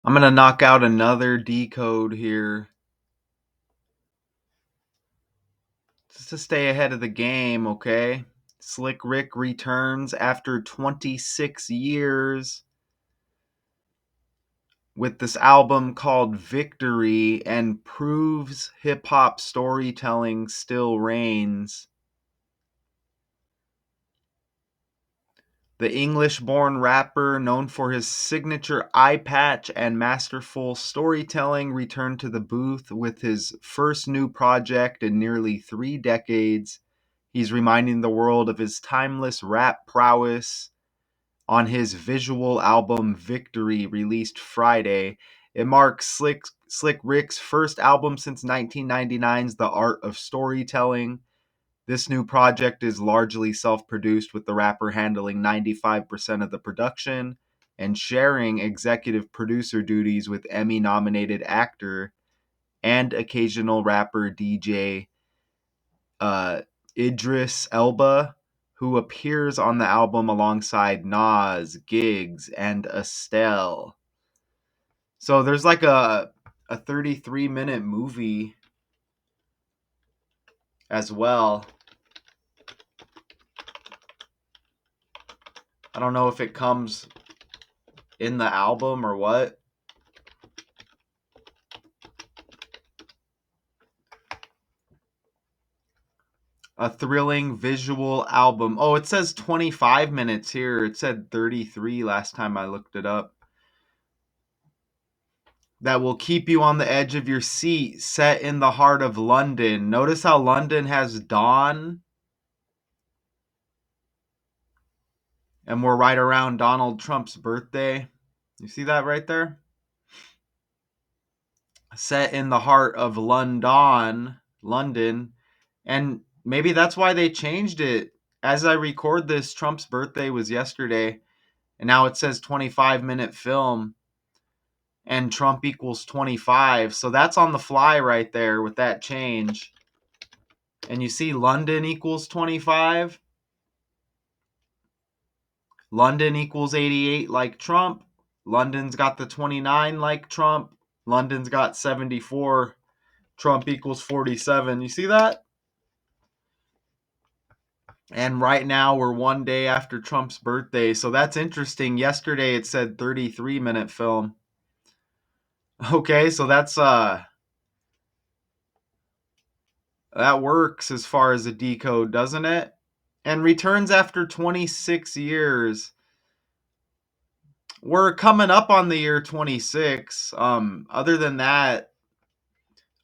I'm going to knock out another decode here just to stay ahead of the game, okay? Slick Rick returns after 26 years with this album called Victory and proves hip hop storytelling still reigns. The English born rapper, known for his signature eye patch and masterful storytelling, returned to the booth with his first new project in nearly 3 decades. He's reminding the world of his timeless rap prowess on his visual album Victory, released Friday. It marks Slick Rick's first album since 1999's The Art of Storytelling. This new project is largely self-produced, with the rapper handling 95% of the production and sharing executive producer duties with Emmy-nominated actor and occasional rapper DJ Idris Elba, who appears on the album alongside Nas, Giggs, and Estelle. So there's like a 33-minute movie as well. I don't know if it comes in the album or what. A thrilling visual album. Oh, it says 25 minutes here. It said 33 last time I looked it up. That will keep you on the edge of your seat, set in the heart of London. Notice how London has dawn, and we're right around Donald Trump's birthday. You see that right there? Set in the heart of London, and maybe that's why they changed it. As I record this, Trump's birthday was yesterday, and now it says 25-minute film, and Trump equals 25. So that's on the fly right there with that change. And you see London equals 25. London equals 88 like Trump. London's got the 29 like Trump. London's got 74. Trump equals 47. You see that? And right now we're one day after Trump's birthday. So that's interesting. Yesterday it said 33-minute film. Okay, so that works as far as a decode, doesn't it? And returns after 26 years. We're coming up on the year 26. Other than that,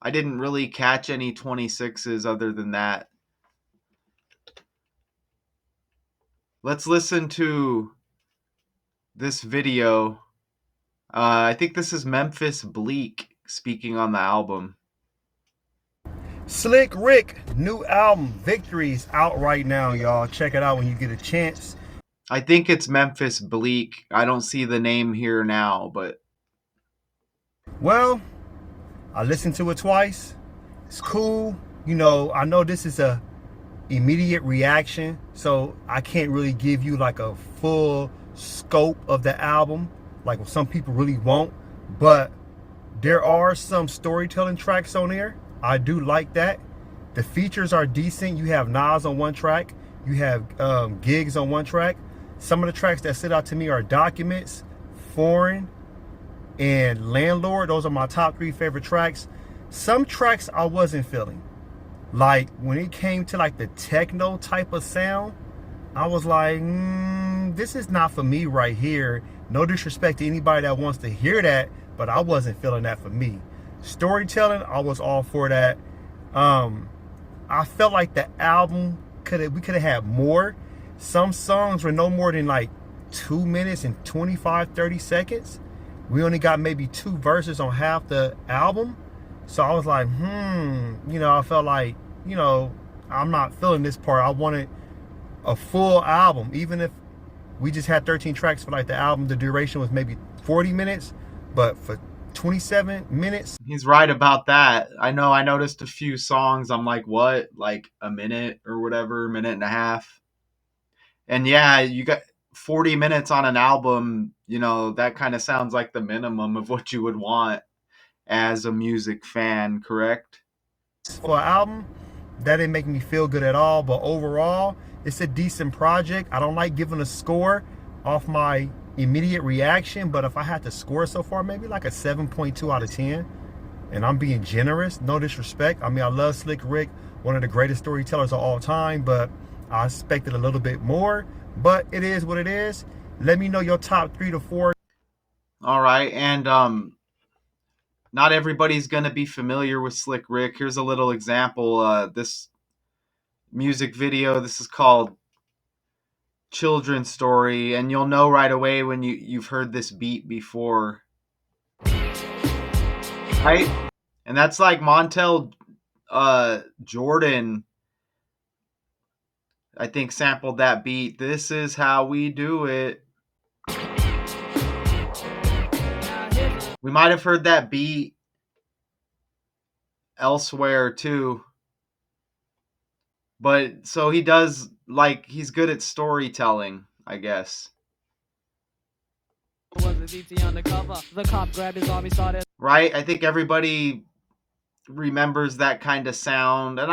I didn't really catch any 26s other than that. Let's listen to this video. I think this is Memphis Bleak speaking on the album. Slick Rick, new album, Victory's out right now, y'all. Check it out when you get a chance. I think it's Memphis Bleak. I don't see the name here now, but Well, I listened to it twice. It's cool. You know, I know this is a immediate reaction, so I can't really give you like a full scope of the album, like what some people really want. But there are some storytelling tracks on there. I do like that. The features are decent. You have Nas on one track. You have Giggs on one track. Some of the tracks that stood out to me are Documents, Foreign, and Landlord. Those are my top 3 favorite tracks. Some tracks I wasn't feeling. Like when it came to like the techno type of sound, I was like, this is not for me right here. No disrespect to anybody that wants to hear that, but I wasn't feeling that for me. Storytelling, I was all for that. I felt like the album we could have had more. Some songs were no more than like 2 minutes and 25-30 seconds. We only got maybe 2 verses on half the album. So I was like, I felt like, I'm not feeling this part. I wanted a full album. Even if we just had 13 tracks for like the album, the duration was maybe 40 minutes. But for 27 minutes. He's right about that. I know I noticed a few songs. I'm like, what? Like a minute or whatever, minute and a half. And yeah, you got 40 minutes on an album, that kind of sounds like the minimum of what you would want as a music fan, correct? For an album, that didn't make me feel good at all. But overall, it's a decent project. I don't like giving a score off my immediate reaction, but if I had to score so far, maybe like a 7.2 out of 10. And I'm being generous, no disrespect. I mean, I love Slick Rick, one of the greatest storytellers of all time, but I expected a little bit more. But it is what it is. Let me know your top 3 to 4. All right, and not everybody's gonna be familiar with Slick Rick. Here's a little example. This music video. This is called Children's Story, and you'll know right away when you've heard this beat before, right? And that's like Montel Jordan, I think, sampled that beat. This is how we do it. We might have heard that beat elsewhere too. But so he does, like, he's good at storytelling, I guess. Right? I think everybody remembers that kind of sound. And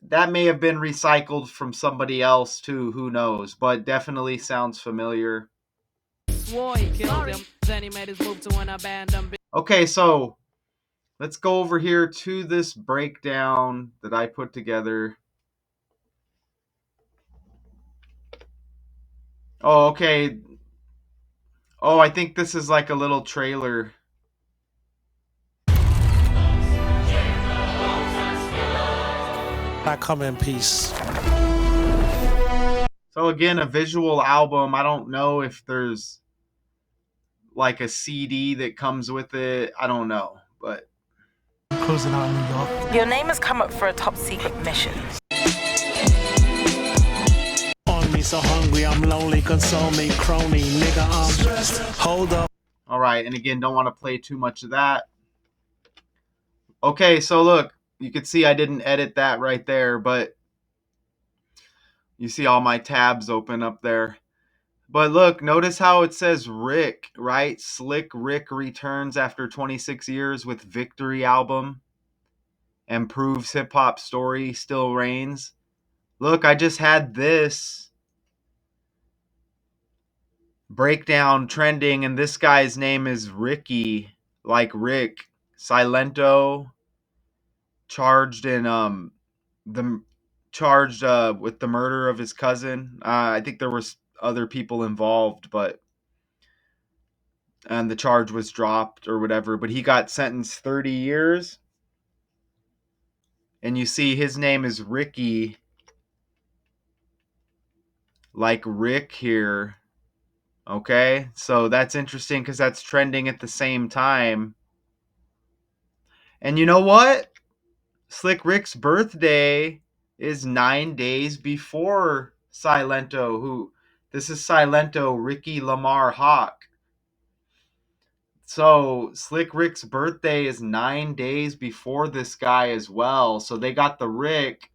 that may have been recycled from somebody else too, who knows, but definitely sounds familiar. Okay, so let's go over here to this breakdown that I put together. Oh, okay. Oh, I think this is like a little trailer. I come in peace. So again, a visual album. I don't know if there's like a CD that comes with it. I don't know, but Cruising out in New York. Your name has come up for a top secret mission. On me so hungry, I'm lonely, console me, crony, nigga, I'm stressed. Hold up. All right, and again, don't want to play too much of that. Okay, so look, you can see I didn't edit that right there, but you see all my tabs open up there. But look, notice how it says Rick, right? Slick Rick returns after 26 years with Victory album and proves hip hop story still reigns. Look, I just had this breakdown trending, and this guy's name is Ricky, like Rick Silento, charged in the charged with the murder of his cousin. I think there was other people involved, and the charge was dropped or whatever, but he got sentenced 30 years. And you see his name is Ricky, like Rick here. Okay, so that's interesting because that's trending at the same time. And you know what? Slick Rick's birthday is 9 days before Silento, this is Silento, Ricky Lamar Hawk. So Slick Rick's birthday is 9 days before this guy as well. So they got the Rick.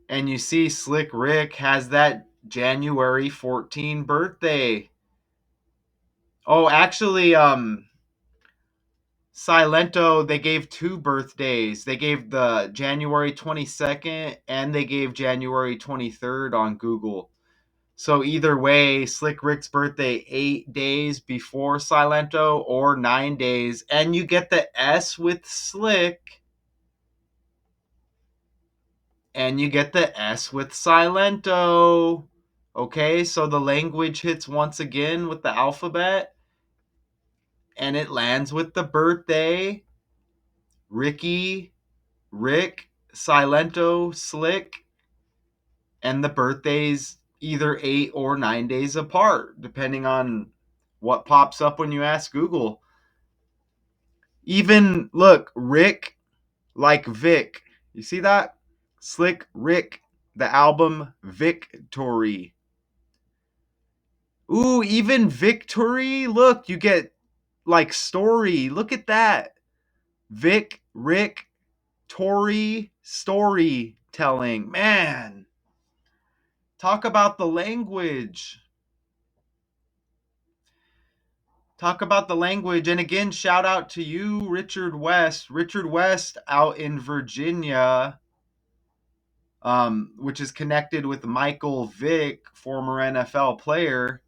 And you see Slick Rick has that January 14 birthday. Oh, actually, Silento, they gave 2 birthdays. They gave the January 22nd and they gave January 23rd on Google. So either way, Slick Rick's birthday 8 days before Silento or 9 days. And you get the S with Slick. And you get the S with Silento. Okay, so the language hits once again with the alphabet. And it lands with the birthday. Ricky, Rick, Silento, Slick. And the birthday's either 8 or 9 days apart, depending on what pops up when you ask Google. Even, look, Rick, like Vic. You see that? Slick Rick, the album Victory. Ooh, even Victory. Look, you get like story. Look at that. Vic, Rick, Tory storytelling. Man, talk about the language. Talk about the language. And again, shout out to you, Richard West. Richard West out in Virginia, which is connected with Michael Vick, former NFL player.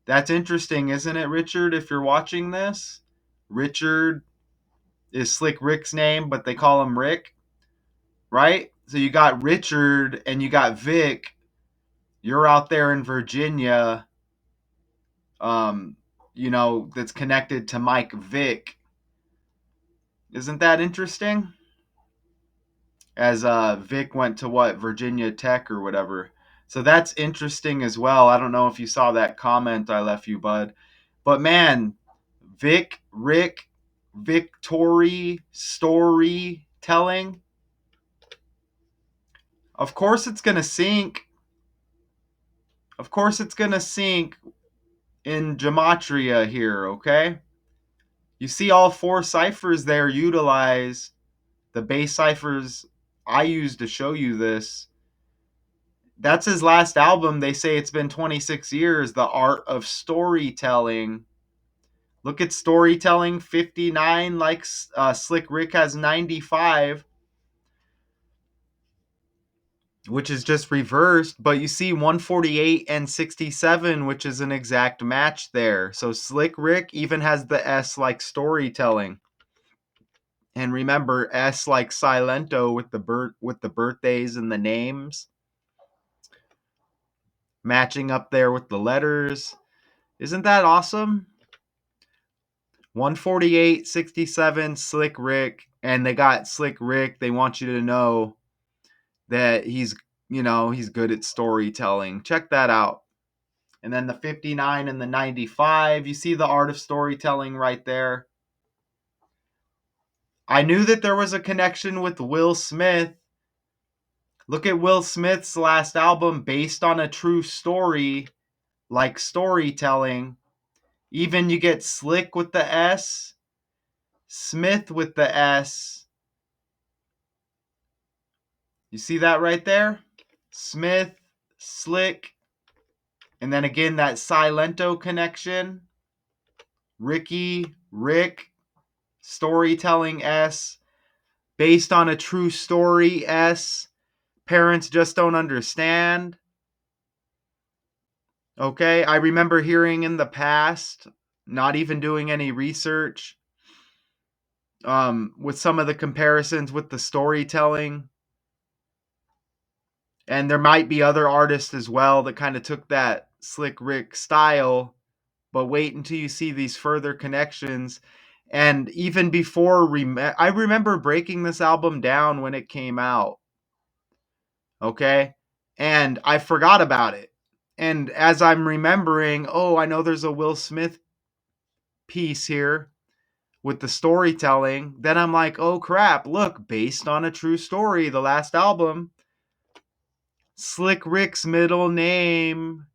That's interesting, isn't it, Richard? If you're watching this, Richard is Slick Rick's name, but they call him Rick, right? So you got Richard and you got Vic. You're out there in Virginia, that's connected to Mike Vick. Isn't that interesting? As Vic went to Virginia Tech or whatever. So that's interesting as well. I don't know if you saw that comment I left you, bud. But man, Vic, Rick, Victory, storytelling. Of course it's going to sink. Of course it's going to sink in gematria here, okay? You see all 4 ciphers there utilize the base ciphers I used to show you this. That's his last album. They say it's been 26 years, The Art of Storytelling. Look at storytelling, 59, like Slick Rick has 95, which is just reversed. But you see 148 and 67, which is an exact match there. So Slick Rick even has the S like storytelling. And remember, S like Silento with the birthdays and the names. Matching up there with the letters. Isn't that awesome? 148, 67, Slick Rick, and they got Slick Rick. They want you to know that he's good at storytelling. Check that out. And then the 59 and the 95, you see the art of storytelling right there. I knew that there was a connection with Will Smith. Look at Will Smith's last album, based on a true story, like storytelling. Even you get Slick with the S, Smith with the S. You see that right there? Smith, Slick, and then again that Silento connection. Ricky, Rick, storytelling S, based on a true story S. Parents just don't understand. Okay, I remember hearing in the past, not even doing any research, with some of the comparisons with the storytelling. And there might be other artists as well that kind of took that Slick Rick style, but wait until you see these further connections. And even before, I remember breaking this album down when it came out. Okay? And I forgot about it. And as I'm remembering, I know there's a Will Smith piece here with the storytelling. Then I'm like, oh crap, look, based on a true story, the last album. Slick Rick's middle name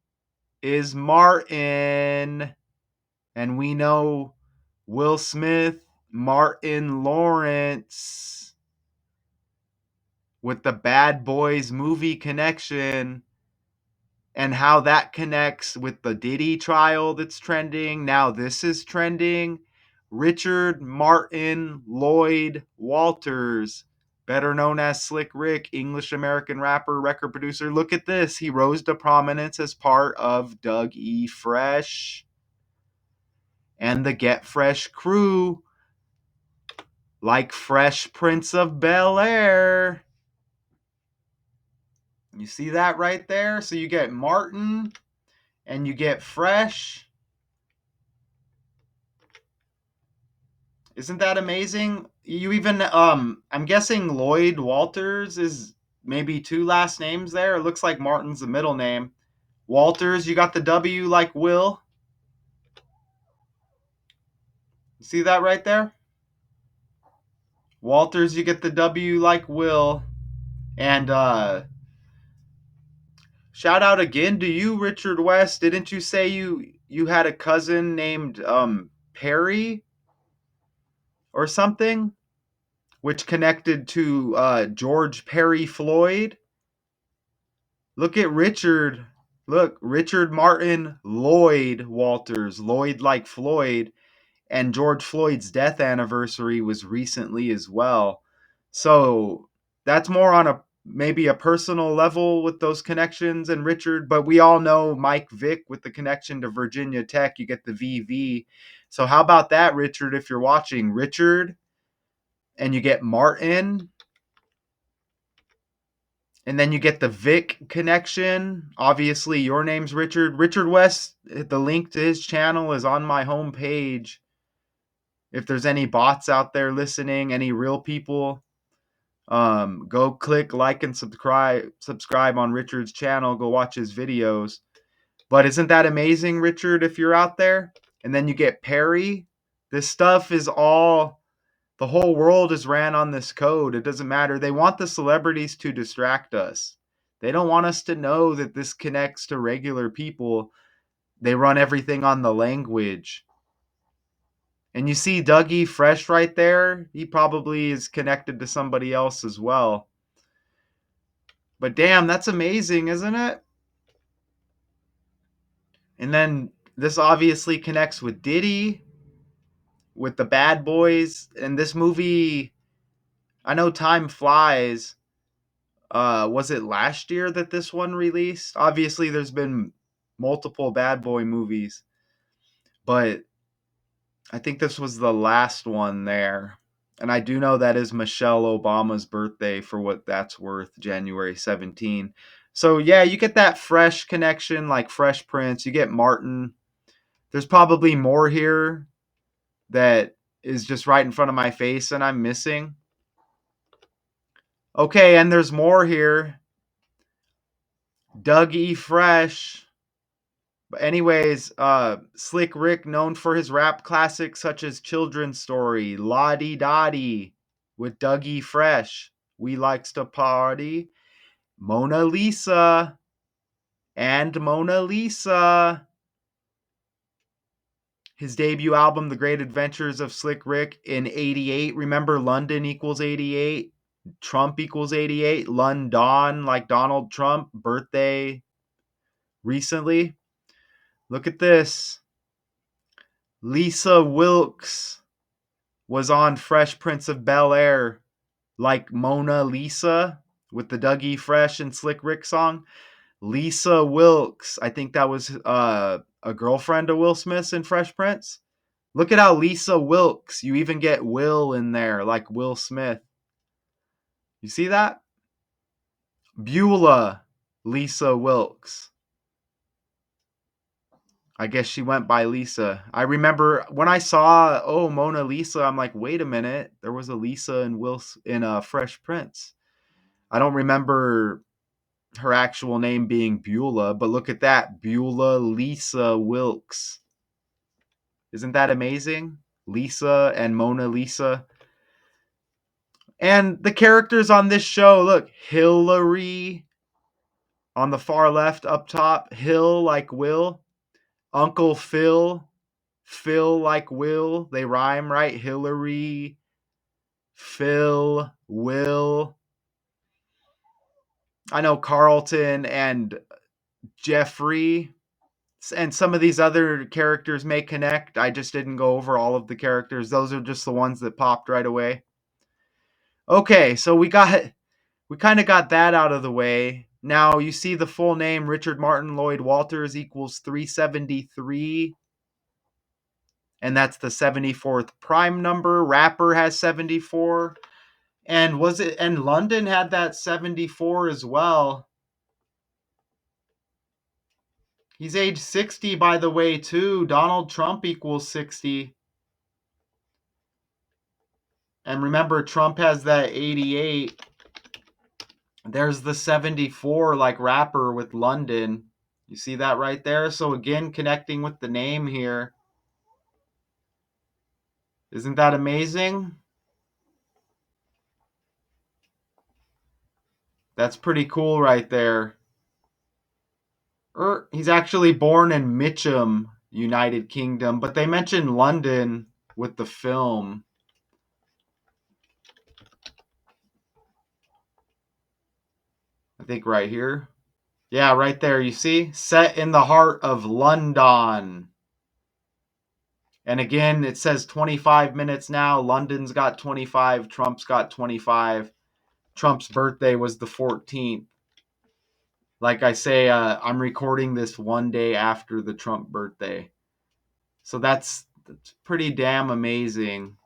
is Martin. And we know Will Smith, Martin Lawrence, with the Bad Boys movie connection, and how that connects with the Diddy trial that's trending. Now this is trending. Richard Martin Lloyd Walters, better known as Slick Rick, English-American rapper, record producer. Look at this. He rose to prominence as part of Doug E. Fresh and the Get Fresh crew, like Fresh Prince of Bel-Air. You see that right there? So you get Martin and you get Fresh. Isn't that amazing? You even, I'm guessing Lloyd Walters is maybe 2 last names there. It looks like Martin's the middle name. Walters, you got the W like Will. You see that right there? Walters, you get the W like Will. And shout out again to you, Richard West. Didn't you say you had a cousin named Perry or something? which connected to George Perry Floyd. Look at Richard. Look, Richard Martin Lloyd Walters. Lloyd like Floyd. And George Floyd's death anniversary was recently as well. So that's more on a maybe a personal level with those connections and Richard, but we all know Mike Vick with the connection to Virginia Tech. You get the VV. So how about that, Richard, if you're watching? Richard, and you get Martin, and then you get the Vic connection. Obviously, your name's Richard. Richard West, the link to his channel is on my homepage. If there's any bots out there listening, any real people, go click like and subscribe on Richard's channel. Go watch his videos. But isn't that amazing, Richard, if you're out there? And then you get Perry. This stuff is all, the whole world is ran on this code. It doesn't matter. They want the celebrities to distract us. They don't want us to know that this connects to regular people. They run everything on the language. And you see Dougie Fresh right there. He probably is connected to somebody else as well. But damn, that's amazing, isn't it? And then this obviously connects with Diddy, with the Bad Boys. And this movie, I know time flies. Was it last year that this one released? Obviously, there's been multiple Bad Boy movies. But I think this was the last one there. And I do know that is Michelle Obama's birthday, for what that's worth, January 17. So yeah, you get that Fresh connection, like Fresh Prince. You get Martin. There's probably more here that is just right in front of my face and I'm missing. Okay, and there's more here. Doug E. Fresh. But anyways, Slick Rick, known for his rap classics such as Children's Story, Lottie Dottie, with Dougie Fresh, We Likes to Party, Mona Lisa, and Mona Lisa. His debut album, The Great Adventures of Slick Rick, in 88. Remember, London equals 88, Trump equals 88, London, like Donald Trump, birthday recently. Look at this. Lisa Wilkes was on Fresh Prince of Bel-Air, like Mona Lisa, with the Dougie Fresh and Slick Rick song. Lisa Wilkes, I think that was a girlfriend of Will Smith's in Fresh Prince. Look at how Lisa Wilkes, you even get Will in there, like Will Smith. You see that? Beulah, Lisa Wilkes. I guess she went by Lisa. I remember when I saw, Mona Lisa, I'm like, wait a minute. There was a Lisa in Fresh Prince. I don't remember her actual name being Beulah, but look at that. Beulah Lisa Wilkes. Isn't that amazing? Lisa and Mona Lisa. And the characters on this show, look, Hillary on the far left up top. Hill like Will. Uncle Phil. Phil like Will. They rhyme, right? Hillary, Phil, Will. I know Carlton and Jeffrey and some of these other characters may connect. I just didn't go over all of the characters. Those are just the ones that popped right away. Okay, so we kind of got that out of the way. Now you see the full name, Richard Martin Lloyd Walters, equals 373. And that's the 74th prime number. Rapper has 74. And London had that 74 as well. He's age 60, by the way, too. Donald Trump equals 60. And remember, Trump has that 88. There's the 74, like Rapper with London. You see that right there? So again, connecting with the name here. Isn't that amazing? That's pretty cool right there. He's actually born in Mitcham, United Kingdom, but they mentioned London with the film. think right here. Yeah, right there. You see? Set in the heart of London. And again, it says 25 minutes now. London's got 25. Trump's got 25. Trump's birthday was the 14th. Like I say, I'm recording this one day after the Trump birthday. So that's pretty damn amazing.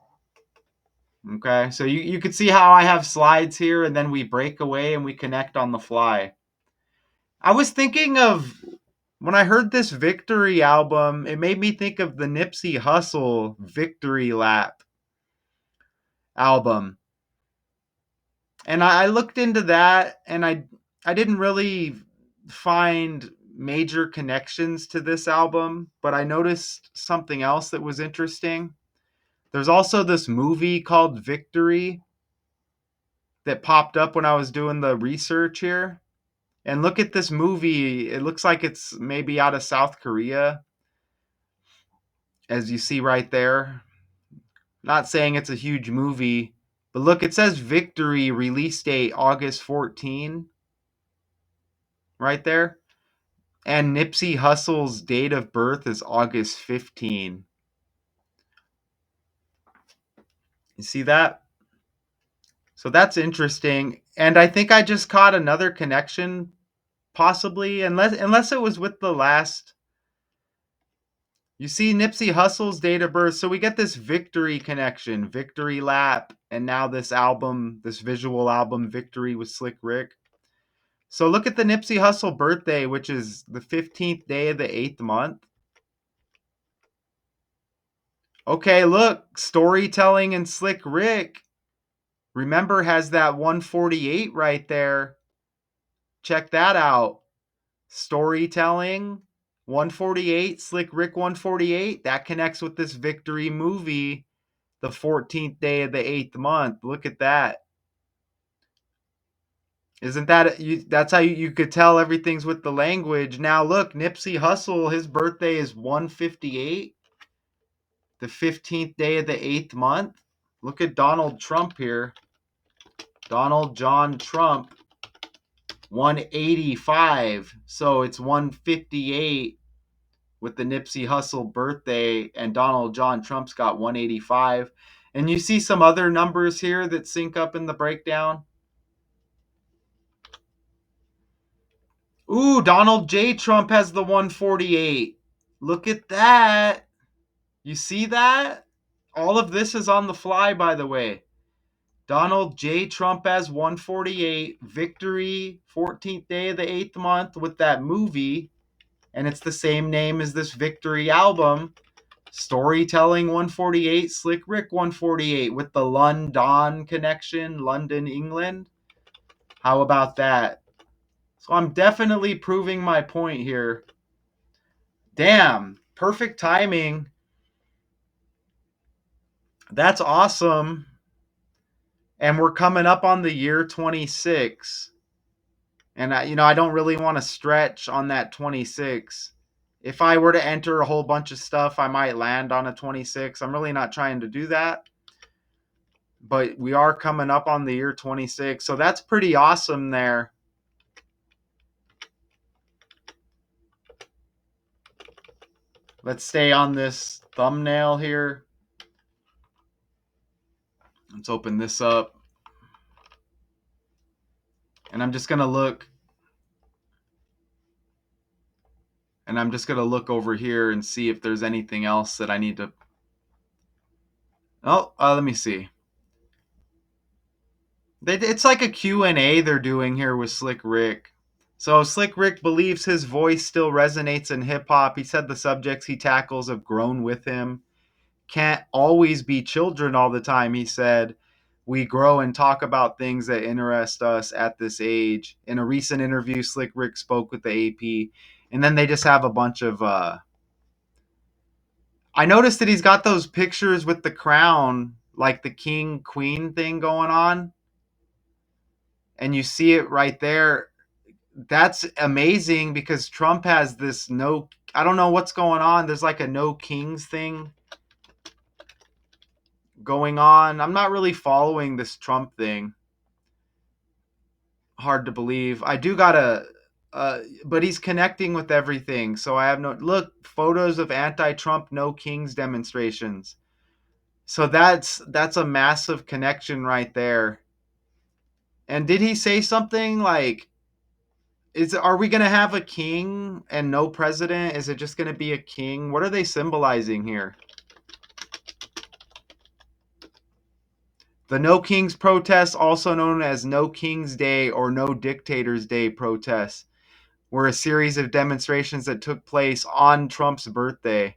Okay, so you could see how I have slides here and then we break away and we connect on the fly. I was thinking of, when I heard this Victory album, it made me think of the Nipsey Hussle Victory Lap album. And I looked into that and I didn't really find major connections to this album, but I noticed something else that was interesting. There's also this movie called Victory that popped up when I was doing the research here. And look at this movie. It looks like it's maybe out of South Korea, as you see right there. Not saying it's a huge movie, but look, it says Victory release date August 14 right there. And Nipsey Hussle's date of birth is August 15. You see that? So that's interesting. And I think I just caught another connection, possibly, unless it was with the last. You see Nipsey Hussle's date of birth. So we get this Victory connection, Victory Lap, and now this album, this visual album, Victory with Slick Rick. So look at the Nipsey Hussle birthday, which is the 15th day of the 8th month. Okay, look, Storytelling and Slick Rick, remember, has that 148 right there. Check that out. Storytelling 148, Slick Rick 148. That connects with this Victory movie, the 14th day of the 8th month. Look at that. Isn't that, that's how you could tell everything's with the language. Now look, Nipsey Hussle, his birthday is 158, the 15th day of the 8th month. Look at Donald Trump here. Donald John Trump, 185. So it's 158 with the Nipsey Hussle birthday, and Donald John Trump's got 185. And you see some other numbers here that sync up in the breakdown. Ooh, Donald J. Trump has the 148. Look at that. You see that? All of this is on the fly, by the way. Donald J. Trump has 148. Victory, 14th day of the 8th month with that movie. And it's the same name as this Victory album. Storytelling 148, Slick Rick 148 with the London connection, London, England. How about that? So I'm definitely proving my point here. Damn, perfect timing. That's awesome. And we're coming up on the year 26. And I don't really want to stretch on that 26. If I were to enter a whole bunch of stuff, I might land on a 26. I'm really not trying to do that. But we are coming up on the year 26. So that's pretty awesome there. Let's stay on this thumbnail here. Let's open this up. And I'm just going to look. And I'm just going to look over here and see if there's anything else that I need to. Oh, let me see. It's like a Q&A they're doing here with Slick Rick. So Slick Rick believes his voice still resonates in hip-hop. He said the subjects he tackles have grown with him. Can't always be children all the time, he said. We grow and talk about things that interest us at this age. In a recent interview, Slick Rick spoke with the AP. And then they just have a bunch of... I noticed that he's got those pictures with the crown, like the king-queen thing going on. And you see it right there. That's amazing because Trump has this I don't know what's going on. There's like a no kings thing going on. I'm not really following this Trump thing. hard to believe. I do gotta, but he's connecting with everything. So I have no look photos of anti-Trump No Kings demonstrations. So that's a massive connection right there. And did he say something like, are we gonna have a king and no president? Is it just gonna be a king? What are they symbolizing here? The No Kings protests, also known as No Kings Day or No Dictators Day protests, were a series of demonstrations that took place on Trump's birthday.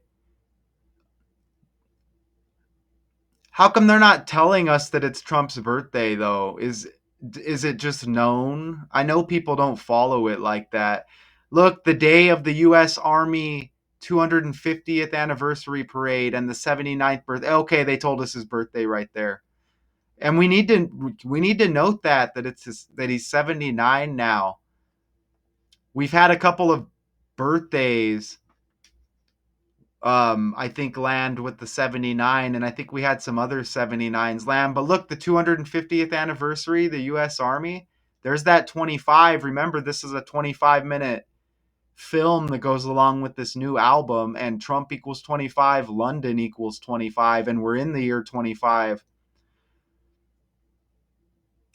How come they're not telling us that it's Trump's birthday though? Is it just known? I know people don't follow it like that. Look, the day of the US Army 250th anniversary parade and the 79th birthday. Okay, they told us his birthday right there. And we need to note that he's 79 now. We've had a couple of birthdays I think land with the 79, and I think we had some other 79s land. But look, the 250th anniversary, the US Army, there's that 25. Remember, this is a 25-minute film that goes along with this new album, and Trump equals 25, London equals 25, and we're in the year 25.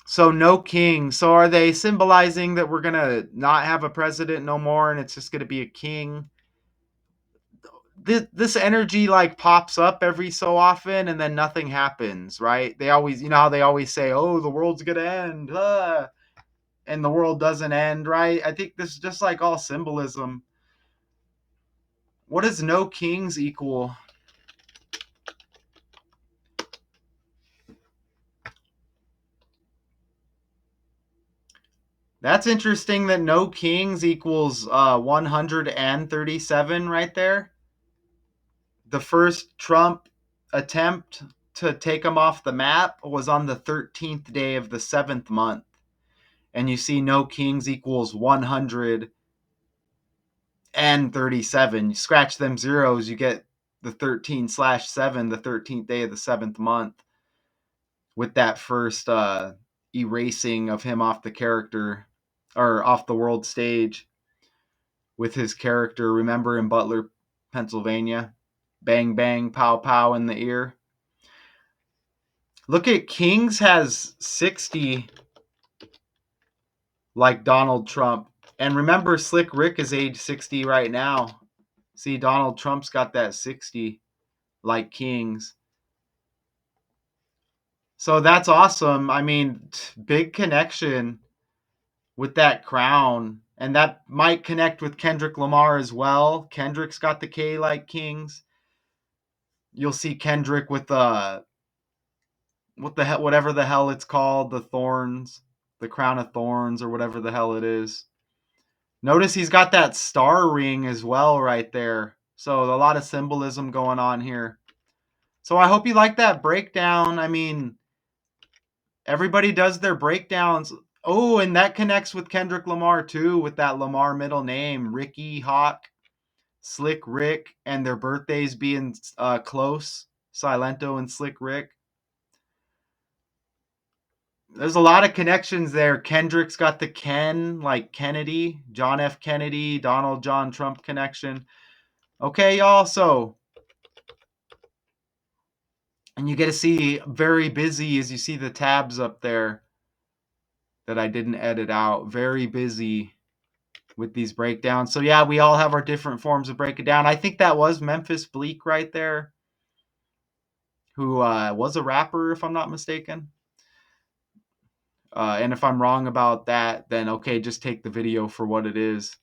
So no king. So are they symbolizing that we're going to not have a president no more and it's just going to be a king? This energy like pops up every so often and then nothing happens, right? They always, you know how they always say, oh, the world's gonna end, and the world doesn't end, right? I think this is just like all symbolism. What does no kings equal? That's interesting that no kings equals 137 right there. The first Trump attempt to take him off the map was on the 13th day of the 7th month. And you see no kings equals 137. You scratch them zeros, you get the 13/7, the 13th day of the 7th month, with that first erasing of him off the character or off the world stage with his character. Remember in Butler, Pennsylvania? Bang, bang, pow, pow in the ear. Look at Kings has 60 like Donald Trump. And remember, Slick Rick is age 60 right now. See, Donald Trump's got that 60 like Kings. So that's awesome. I mean, big connection with that crown. And that might connect with Kendrick Lamar as well. Kendrick's got the K like Kings. You'll see Kendrick with whatever the hell it's called, the thorns, the crown of thorns or whatever the hell it is. Notice he's got that star ring as well right there. So a lot of symbolism going on here. So I hope you like that breakdown. I mean, everybody does their breakdowns. Oh, and that connects with Kendrick Lamar too, with that Lamar middle name, Ricky Hawk, Slick Rick, and their birthdays being close, Silento and Slick Rick. There's a lot of connections there. Kendrick's got the Ken, like Kennedy, John F. Kennedy, Donald John Trump connection. Okay, y'all, so, and you get to see very busy as you see the tabs up there that I didn't edit out. Very busy with these breakdowns. So yeah, we all have our different forms of break it down. I think that was Memphis Bleak right there, who was a rapper, if I'm not mistaken. And if I'm wrong about that, then okay, just take the video for what it is.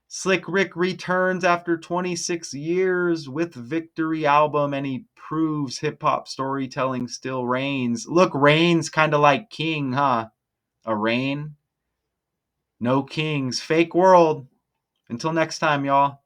Slick Rick returns after 26 years with Victory album, and he proves hip-hop storytelling still reigns. Look, reigns kind of like king, huh? A reign? No kings. Fake world. Until next time, y'all.